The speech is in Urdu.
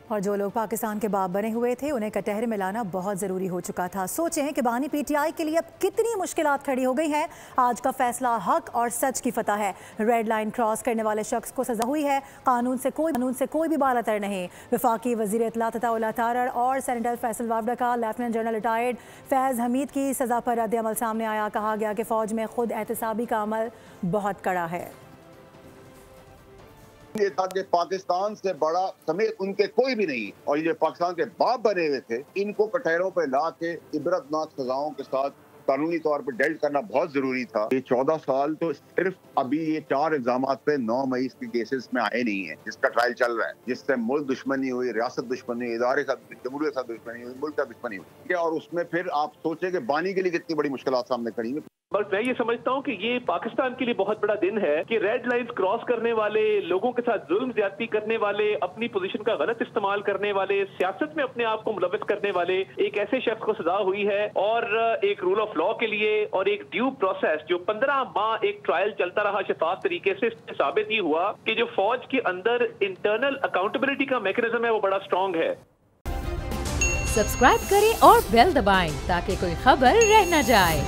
اور جو لوگ پاکستان کے باپ بنے ہوئے تھے انہیں کٹہرے میں لانا بہت ضروری ہو چکا تھا۔ سوچیں کہ بانی پی ٹی آئی کے لیے اب کتنی مشکلات کھڑی ہو گئی ہیں۔ آج کا فیصلہ حق اور سچ کی فتح ہے۔ ریڈ لائن کراس کرنے والے شخص کو سزا ہوئی ہے۔ قانون سے کوئی بھی بالاتر نہیں۔ وفاقی وزیر اطلاع عطاءاللہ تارڑ اور سینیٹر فیصل وابڈہ کا لیفٹیننٹ جنرل ریٹائرڈ فیض حمید کی سزا پر رد عمل سامنے آیا۔ کہا گیا کہ فوج میں خود احتسابی کا عمل بہت کڑا ہے۔ یہ تھا کہ پاکستان سے بڑا سمیت ان کے کوئی بھی نہیں، اور یہ پاکستان کے باپ بنے ہوئے تھے، ان کو کٹہروں پہ لا کے عبرتناک سزاؤں کے ساتھ قانونی طور پہ ڈیلٹ کرنا بہت ضروری تھا۔ یہ 14 سال تو صرف ابھی یہ 4 الزامات پہ 9 مئی کے کیسز میں آئے نہیں ہیں، جس کا ٹرائل چل رہا ہے، جس سے ملک دشمنی ہوئی، ریاست دشمنی ہوئی، ادارے کا جمہوریت کا دشمنی ہوئی، ملک کا دشمنی ہوئی، اور اس میں پھر آپ سوچیں کہ بانی کے لیے کتنی بڑی مشکلات سامنے کھڑی ہیں۔ بس میں یہ سمجھتا ہوں کہ یہ پاکستان کے لیے بہت بڑا دن ہے کہ ریڈ لائنز کراس کرنے والے، لوگوں کے ساتھ ظلم زیادتی کرنے والے، اپنی پوزیشن کا غلط استعمال کرنے والے، سیاست میں اپنے آپ کو ملوث کرنے والے ایک ایسے شخص کو سزا ہوئی ہے، اور ایک رول آف لا کے لیے اور ایک ڈیو پروسیس جو 15 ماہ ایک ٹرائل چلتا رہا شفاف طریقے سے، اس میں ثابت ہی ہوا کہ جو فوج کے اندر انٹرنل اکاؤنٹیبلٹی کا میکینزم ہے وہ بڑا اسٹرانگ ہے۔ سبسکرائب کریں اور بیل دبائیں تاکہ کوئی خبر رہ نہ جائے۔